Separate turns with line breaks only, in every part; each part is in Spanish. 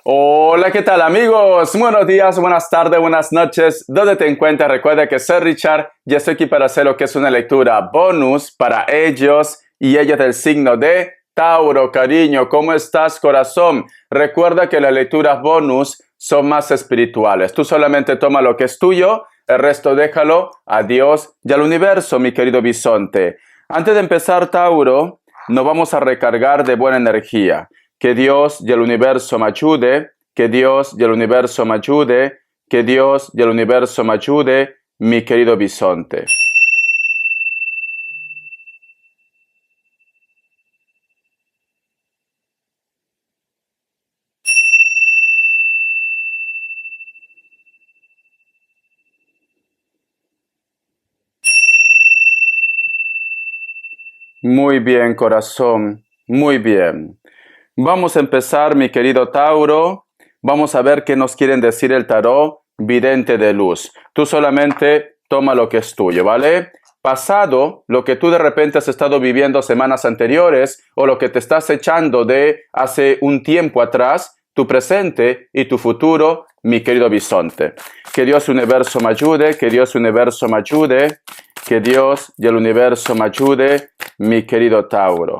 Hola, ¿qué tal amigos? Buenos días, buenas tardes, buenas noches. ¿Dónde te encuentras? Recuerda que soy Richard y estoy aquí para hacer lo que es una lectura bonus para ellos y ellas del signo de Tauro. Cariño, ¿cómo estás, corazón? Recuerda que las lecturas bonus son más espirituales. Tú solamente toma lo que es tuyo, el resto déjalo a Dios y al universo, mi querido bisonte. Antes de empezar, Tauro, nos vamos a recargar de buena energía. Que Dios y el universo me ayude, que Dios y el universo me ayude, que Dios y el universo me ayude, mi querido bisonte. Muy bien, corazón, muy bien. Vamos a empezar, mi querido Tauro. Vamos a ver qué nos quieren decir el tarot vidente de luz. Tú solamente toma lo que es tuyo, ¿vale? Pasado, lo que tú de repente has estado viviendo semanas anteriores o lo que te estás echando de hace un tiempo atrás, tu presente y tu futuro, mi querido bisonte. Que Dios universo me ayude, que Dios universo me ayude, que Dios y el universo me ayude, mi querido Tauro.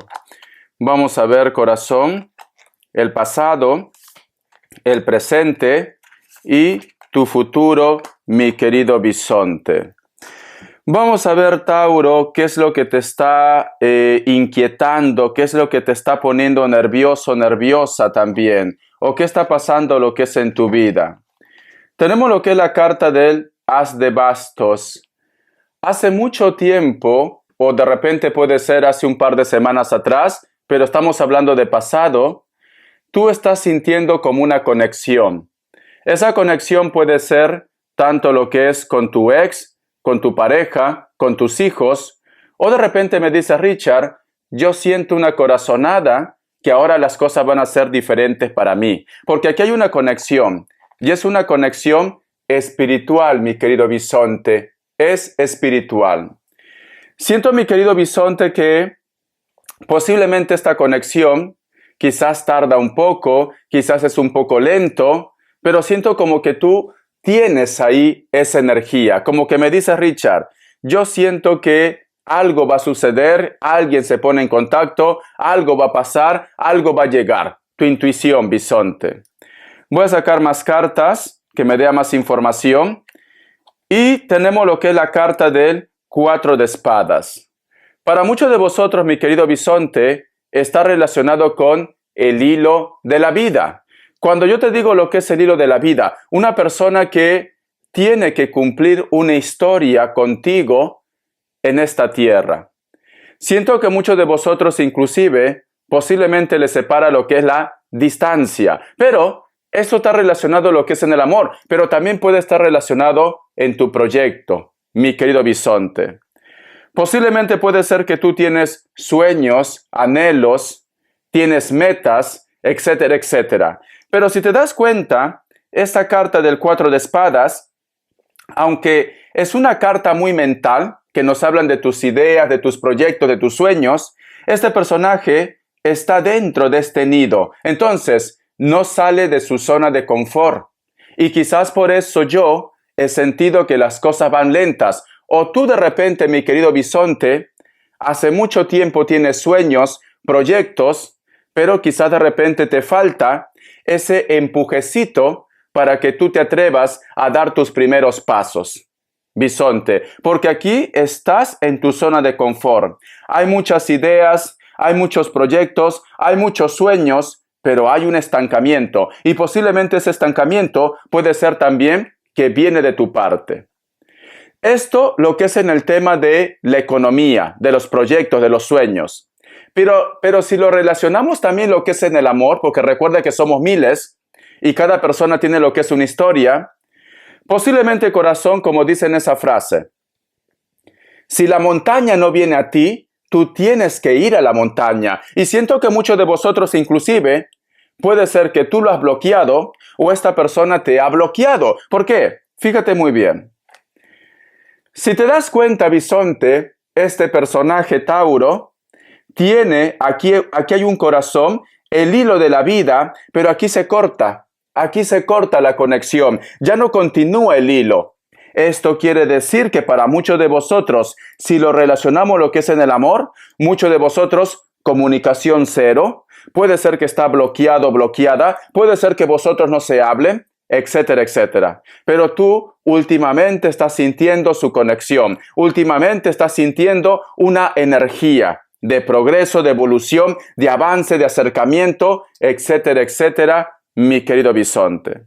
Vamos a ver, corazón, el pasado, el presente y tu futuro, mi querido bisonte. Vamos a ver, Tauro, qué es lo que te está inquietando, qué es lo que te está poniendo nervioso, nerviosa también, o qué está pasando lo que es en tu vida. Tenemos lo que es la carta del As de Bastos. Hace mucho tiempo, o de repente puede ser hace un par de semanas atrás, pero estamos hablando de pasado, tú estás sintiendo como una conexión. Esa conexión puede ser tanto lo que es con tu ex, con tu pareja, con tus hijos, o de repente me dice Richard, yo siento una corazonada que ahora las cosas van a ser diferentes para mí, porque aquí hay una conexión, y es una conexión espiritual, mi querido bisonte, es espiritual. Siento, mi querido bisonte, que posiblemente esta conexión quizás tarda un poco, quizás es un poco lento, pero siento como que tú tienes ahí esa energía, como que me dice Richard, yo siento que algo va a suceder, alguien se pone en contacto, algo va a pasar, algo va a llegar. Tu intuición, bisonte. Voy a sacar más cartas que me dé más información y tenemos lo que es la carta del 4 de espadas. Para muchos de vosotros, mi querido bisonte, está relacionado con el hilo de la vida. Cuando yo te digo lo que es el hilo de la vida, una persona que tiene que cumplir una historia contigo en esta tierra. Siento que muchos de vosotros inclusive posiblemente les separa lo que es la distancia, pero eso está relacionado a lo que es en el amor, pero también puede estar relacionado en tu proyecto, mi querido bisonte. Posiblemente puede ser que tú tienes sueños, anhelos, tienes metas, etcétera, etcétera. Pero si te das cuenta, esta carta del 4 de espadas, aunque es una carta muy mental, que nos hablan de tus ideas, de tus proyectos, de tus sueños, este personaje está dentro de este nido. Entonces, no sale de su zona de confort. Y quizás por eso yo he sentido que las cosas van lentas. O tú de repente, mi querido bisonte, hace mucho tiempo tienes sueños, proyectos, pero quizás de repente te falta ese empujecito para que tú te atrevas a dar tus primeros pasos, bisonte, porque aquí estás en tu zona de confort. Hay muchas ideas, hay muchos proyectos, hay muchos sueños, pero hay un estancamiento y posiblemente ese estancamiento puede ser también que viene de tu parte. Esto lo que es en el tema de la economía, de los proyectos, de los sueños. Pero si lo relacionamos también lo que es en el amor, porque recuerda que somos miles y cada persona tiene lo que es una historia, posiblemente, corazón, como dice en esa frase, si la montaña no viene a ti, tú tienes que ir a la montaña. Y siento que muchos de vosotros inclusive, puede ser que tú lo has bloqueado o esta persona te ha bloqueado. ¿Por qué? Fíjate muy bien. Si te das cuenta, bisonte, este personaje Tauro tiene, aquí hay un corazón, el hilo de la vida, pero aquí se corta. aquí se corta la conexión, ya no continúa el hilo. Esto quiere decir que para muchos de vosotros, si lo relacionamos lo que es en el amor, muchos de vosotros, comunicación cero, puede ser que está bloqueado, bloqueada, puede ser que vosotros no se hablen, etcétera, etcétera. Pero tú últimamente estás sintiendo su conexión, últimamente estás sintiendo una energía de progreso, de evolución, de avance, de acercamiento, etcétera, etcétera, mi querido bisonte.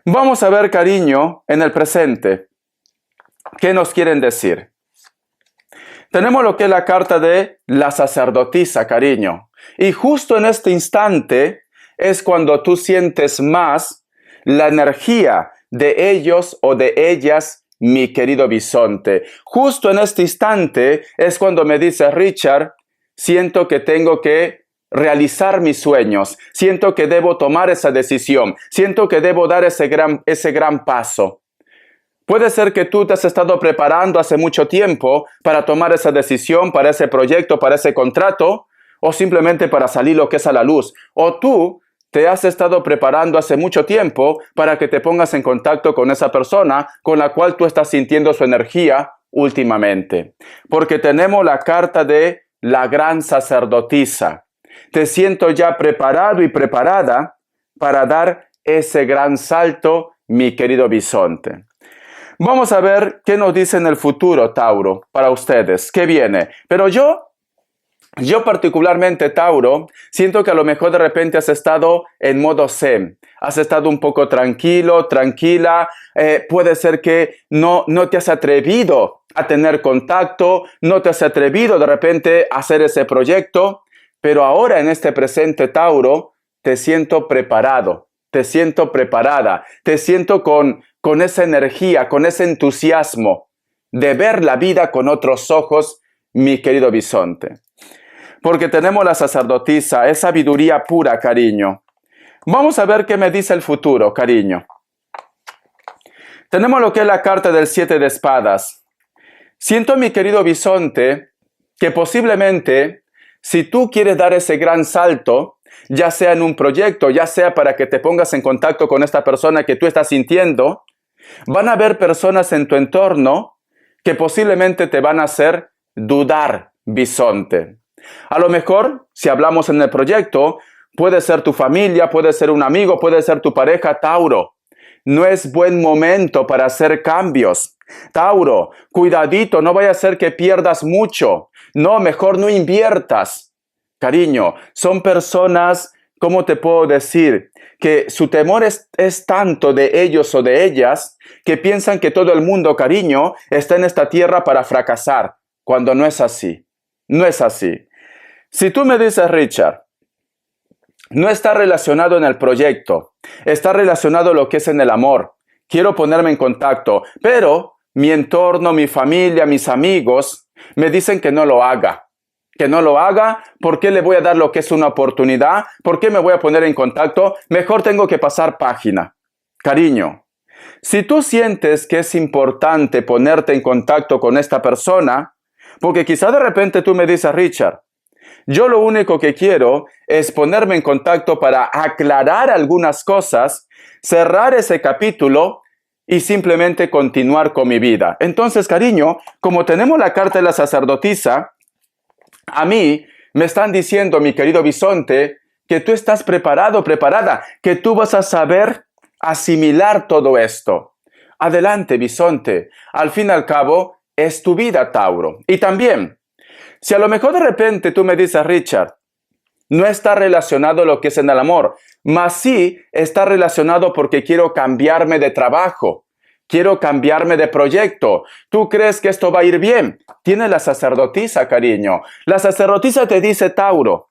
Vamos a ver, cariño, en el presente, ¿qué nos quieren decir? Tenemos lo que es la carta de la sacerdotisa, cariño. Y justo en este instante es cuando tú sientes más la energía de ellos o de ellas, mi querido bisonte. Justo en este instante es cuando me dice Richard, siento que tengo que realizar mis sueños, siento que debo tomar esa decisión, siento que debo dar ese gran paso. Puede ser que tú te has estado preparando hace mucho tiempo para tomar esa decisión, para ese proyecto, para ese contrato, o simplemente para salir lo que es a la luz. O tú te has estado preparando hace mucho tiempo para que te pongas en contacto con esa persona con la cual tú estás sintiendo su energía últimamente. Porque tenemos la carta de la gran sacerdotisa. Te siento ya preparado y preparada para dar ese gran salto, mi querido bisonte. Vamos a ver qué nos dice en el futuro, Tauro, para ustedes. ¿Qué viene? Pero yo particularmente, Tauro, siento que a lo mejor de repente has estado en modo zen. Has estado un poco tranquilo, tranquila. Puede ser que no te has atrevido a tener contacto, no te has atrevido de repente a hacer ese proyecto. Pero ahora en este presente, Tauro, te siento preparado, te siento preparada, te siento con esa energía, con ese entusiasmo de ver la vida con otros ojos, mi querido bisonte. Porque tenemos la sacerdotisa, es sabiduría pura, cariño. Vamos a ver qué me dice el futuro, cariño. Tenemos lo que es la carta del 7 de espadas. Siento, mi querido bisonte, que posiblemente, si tú quieres dar ese gran salto, ya sea en un proyecto, ya sea para que te pongas en contacto con esta persona que tú estás sintiendo, van a haber personas en tu entorno que posiblemente te van a hacer dudar, bisonte. A lo mejor, si hablamos en el proyecto, puede ser tu familia, puede ser un amigo, puede ser tu pareja, Tauro. No es buen momento para hacer cambios. Tauro, cuidadito, no vaya a ser que pierdas mucho. No, mejor no inviertas. Cariño, son personas, ¿cómo te puedo decir? Que su temor es tanto de ellos o de ellas que piensan que todo el mundo, cariño, está en esta tierra para fracasar, cuando no es así. No es así. Si tú me dices, Richard, no está relacionado en el proyecto, está relacionado lo que es en el amor, quiero ponerme en contacto, pero mi entorno, mi familia, mis amigos me dicen que no lo haga. Que no lo haga, ¿por qué le voy a dar lo que es una oportunidad? ¿Por qué me voy a poner en contacto? Mejor tengo que pasar página. Cariño, si tú sientes que es importante ponerte en contacto con esta persona, porque quizá de repente tú me dices, Richard, yo lo único que quiero es ponerme en contacto para aclarar algunas cosas, cerrar ese capítulo y simplemente continuar con mi vida. Entonces, cariño, como tenemos la carta de la sacerdotisa, a mí me están diciendo, mi querido bisonte, que tú estás preparado, preparada, que tú vas a saber asimilar todo esto. Adelante, bisonte. Al fin y al cabo, es tu vida, Tauro. Y también, si a lo mejor de repente tú me dices, Richard, no está relacionado lo que es en el amor, mas sí está relacionado porque quiero cambiarme de trabajo, quiero cambiarme de proyecto. ¿Tú crees que esto va a ir bien? Tiene la sacerdotisa, cariño. La sacerdotisa te dice, Tauro,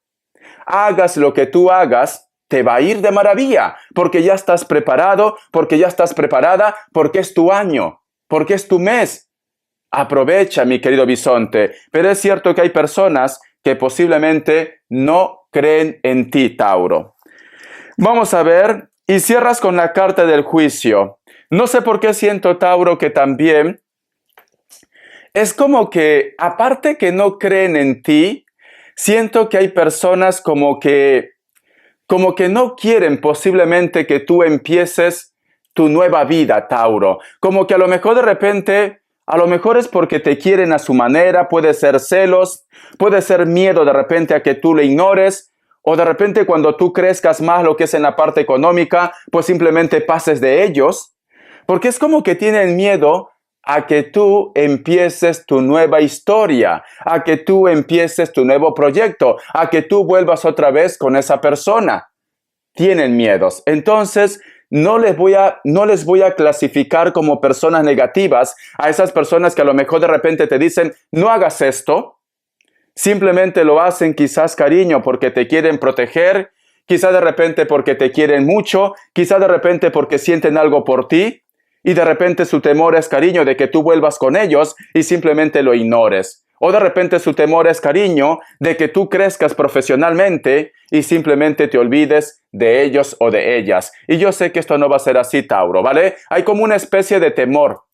hagas lo que tú hagas, te va a ir de maravilla, porque ya estás preparado, porque ya estás preparada, porque es tu año, porque es tu mes. Aprovecha, mi querido bisonte, pero es cierto que hay personas que posiblemente no creen en ti, Tauro. Vamos a ver, y cierras con la carta del juicio. No sé por qué siento, Tauro, que también es como que, aparte que no creen en ti, siento que hay personas como que como que no quieren posiblemente que tú empieces tu nueva vida, Tauro. Como que a lo mejor de repente, a lo mejor es porque te quieren a su manera, puede ser celos, puede ser miedo de repente a que tú le ignores, o de repente cuando tú crezcas más lo que es en la parte económica, pues simplemente pases de ellos, porque es como que tienen miedo a que tú empieces tu nueva historia, a que tú empieces tu nuevo proyecto, a que tú vuelvas otra vez con esa persona. Tienen miedos. Entonces, no les voy a clasificar como personas negativas a esas personas que a lo mejor de repente te dicen, no hagas esto. Simplemente lo hacen quizás, cariño, porque te quieren proteger, quizás de repente porque te quieren mucho, quizás de repente porque sienten algo por ti. Y de repente su temor es, cariño, de que tú vuelvas con ellos y simplemente lo ignores. O de repente su temor es, cariño, de que tú crezcas profesionalmente y simplemente te olvides de ellos o de ellas. Y yo sé que esto no va a ser así, Tauro, ¿vale? Hay como una especie de temor.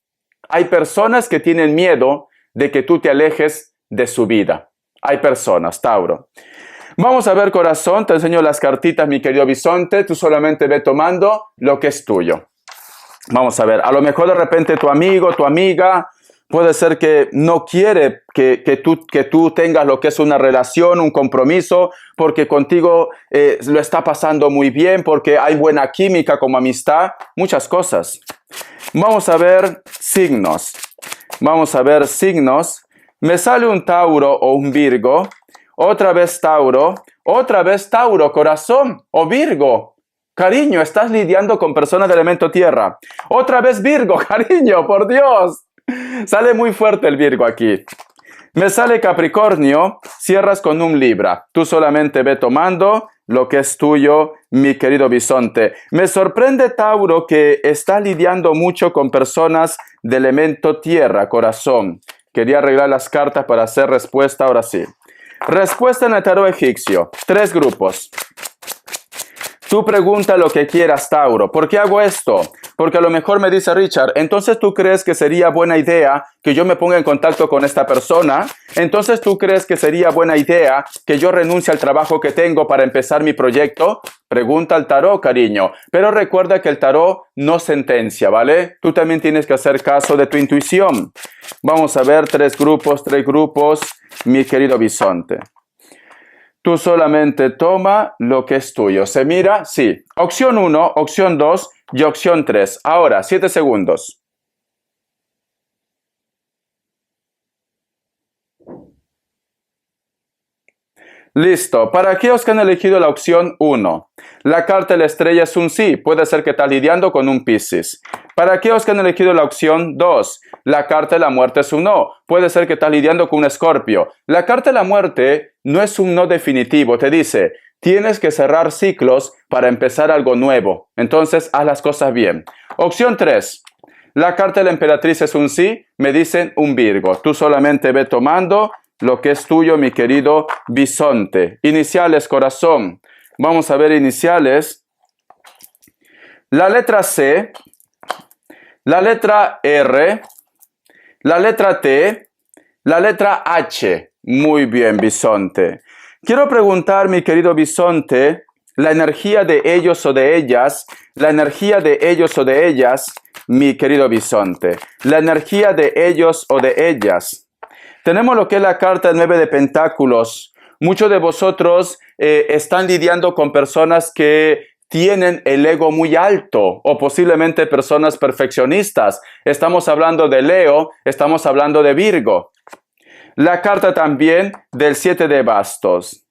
Hay personas que tienen miedo de que tú te alejes de su vida. Hay personas, Tauro. Vamos a ver, corazón, te enseño las cartitas, mi querido bisonte. Tú solamente ve tomando lo que es tuyo. Vamos a ver, a lo mejor de repente tu amigo, tu amiga, puede ser que no quiere que tú tengas lo que es una relación, un compromiso, porque contigo lo está pasando muy bien, porque hay buena química como amistad, muchas cosas. Vamos a ver signos. Vamos a ver signos. Me sale un Tauro o un Virgo. Otra vez Tauro, corazón o Virgo. Cariño, estás lidiando con personas de elemento tierra. Otra vez Virgo, cariño, por Dios. Sale muy fuerte el Virgo aquí. Me sale Capricornio, cierras con un Libra. Tú solamente ve tomando lo que es tuyo, mi querido bisonte. Me sorprende, Tauro, que estás lidiando mucho con personas de elemento tierra, corazón. Quería arreglar las cartas para hacer respuesta, ahora sí. Respuesta en el tarot egipcio. 3 grupos. Tú pregunta lo que quieras, Tauro. ¿Por qué hago esto? Porque a lo mejor me dice Richard, entonces tú crees que sería buena idea que yo me ponga en contacto con esta persona. Entonces tú crees que sería buena idea que yo renuncie al trabajo que tengo para empezar mi proyecto. Pregunta al tarot, cariño. Pero recuerda que el tarot no sentencia, ¿vale? Tú también tienes que hacer caso de tu intuición. Vamos a ver 3 grupos, mi querido bisonte. Tú solamente toma lo que es tuyo. ¿Se mira? Sí. Opción 1, opción 2 y opción 3. Ahora, 7 segundos. Listo. Para aquellos que han elegido la opción 1, la carta de la estrella es un sí. Puede ser que estás lidiando con un Piscis. Para aquellos que han elegido la opción 2, la carta de la muerte es un no. Puede ser que estás lidiando con un Escorpio. La carta de la muerte no es un no definitivo. Te dice, tienes que cerrar ciclos para empezar algo nuevo. Entonces, haz las cosas bien. Opción 3. La carta de la emperatriz es un sí. Me dicen un Virgo. Tú solamente ve tomando lo que es tuyo, mi querido bisonte. Iniciales, corazón. Vamos a ver iniciales. La letra C, la letra R, la letra T, la letra H. Muy bien, bisonte. Quiero preguntar, mi querido bisonte, la energía de ellos o de ellas, la energía de ellos o de ellas, mi querido bisonte, la energía de ellos o de ellas. Tenemos lo que es la carta del 9 de Pentáculos. Muchos de vosotros están lidiando con personas que tienen el ego muy alto o posiblemente personas perfeccionistas. Estamos hablando de Leo, estamos hablando de Virgo. La carta también del 7 de bastos.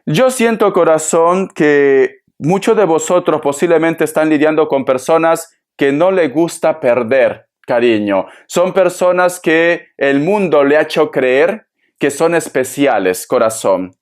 Yo siento, corazón, que muchos de vosotros posiblemente están lidiando con personas que no les gusta perder. Cariño, son personas que el mundo le ha hecho creer que son especiales, corazón.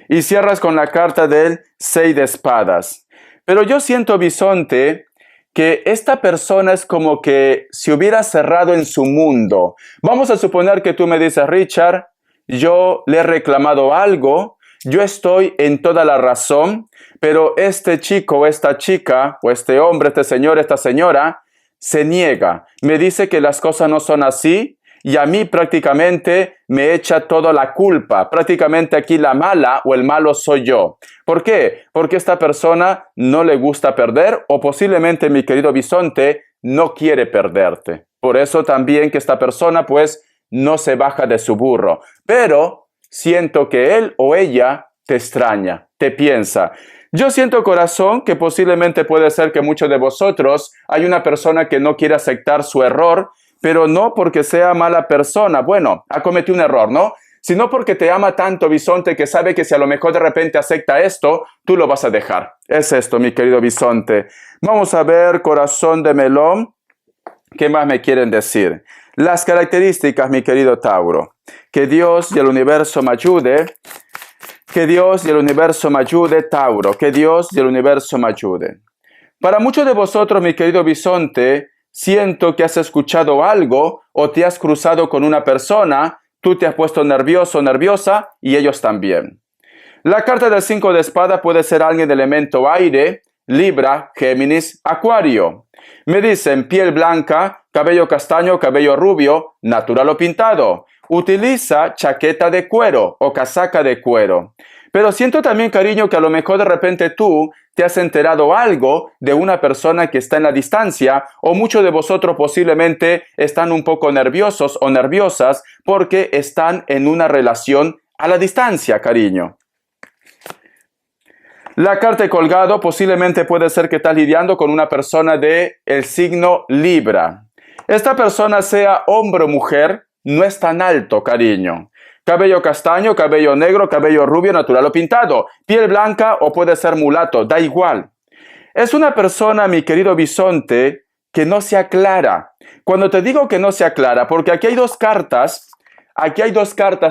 Y cierras con la carta del 6 de espadas. Pero yo siento, bisonte, que esta persona es como que se hubiera cerrado en su mundo. Vamos a suponer que tú me dices, Richard, yo le he reclamado algo, yo estoy en toda la razón, pero este chico o esta chica, o este hombre, este señor, esta señora, se niega, me dice que las cosas no son así y a mí prácticamente me echa toda la culpa. Prácticamente aquí la mala o el malo soy yo. ¿Por qué? Porque esta persona no le gusta perder o posiblemente, mi querido bisonte, no quiere perderte. Por eso también que esta persona pues no se baja de su burro. Pero siento que él o ella te extraña, te piensa. Yo siento, corazón, que posiblemente puede ser que muchos de vosotros hay una persona que no quiere aceptar su error, pero no porque sea mala persona. Bueno, ha cometido un error, ¿no? Sino porque te ama tanto, bisonte, que sabe que si a lo mejor de repente acepta esto, tú lo vas a dejar. Es esto, mi querido bisonte. Vamos a ver, corazón de melón, ¿qué más me quieren decir? Las características, mi querido Tauro. Que Dios y el universo me ayude. Que Dios y el universo me ayude, Tauro. Que Dios y el universo me ayude. Para muchos de vosotros, mi querido bisonte, siento que has escuchado algo o te has cruzado con una persona, tú te has puesto nervioso o nerviosa y ellos también. La carta del 5 de espada puede ser alguien de elemento aire, Libra, Géminis, Acuario. Me dicen piel blanca, cabello castaño, cabello rubio, natural o pintado. Utiliza chaqueta de cuero o casaca de cuero. Pero siento también, cariño, que a lo mejor de repente tú te has enterado algo de una persona que está en la distancia o muchos de vosotros posiblemente están un poco nerviosos o nerviosas porque están en una relación a la distancia, cariño. La carta de colgado posiblemente puede ser que estás lidiando con una persona del signo Libra. Esta persona, sea hombre o mujer, no es tan alto, cariño. Cabello castaño, cabello negro, cabello rubio, natural o pintado. Piel blanca o puede ser mulato, da igual. Es una persona, mi querido bisonte, que no se aclara. Cuando te digo que no se aclara, porque aquí hay dos cartas,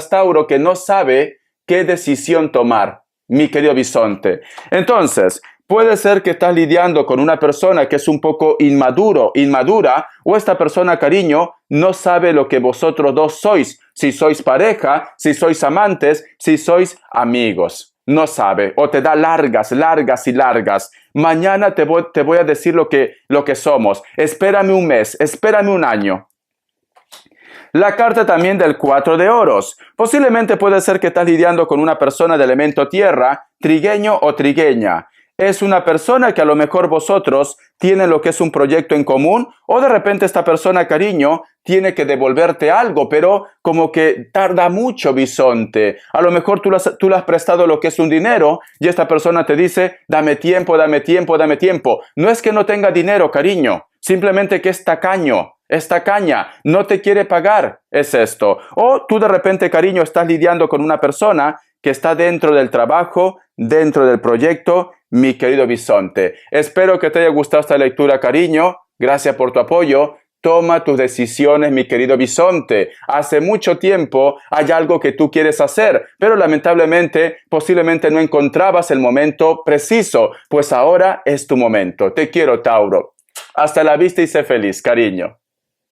Tauro, que no sabe qué decisión tomar, mi querido bisonte. Entonces, puede ser que estás lidiando con una persona que es un poco inmadura, o esta persona, cariño, no sabe lo que vosotros dos sois. Si sois pareja, si sois amantes, si sois amigos. No sabe, o te da largas. Mañana te voy a decir lo que somos. Espérame un mes, espérame un año. La carta también del 4 de oros. Posiblemente puede ser que estás lidiando con una persona de elemento tierra, trigueño o trigueña. Es una persona que a lo mejor vosotros tienen lo que es un proyecto en común o de repente esta persona, cariño, tiene que devolverte algo, pero como que tarda mucho, bisonte. A lo mejor tú le has prestado lo que es un dinero y esta persona te dice, dame tiempo. No es que no tenga dinero, cariño, simplemente que es tacaño. Es tacaña, no te quiere pagar, es esto. O tú de repente, cariño, estás lidiando con una persona que está dentro del trabajo, dentro del proyecto, mi querido bisonte. Espero que te haya gustado esta lectura, cariño. Gracias por tu apoyo. Toma tus decisiones, mi querido bisonte. Hace mucho tiempo hay algo que tú quieres hacer, pero lamentablemente, posiblemente no encontrabas el momento preciso, pues ahora es tu momento. Te quiero, Tauro. Hasta la vista y sé feliz, cariño.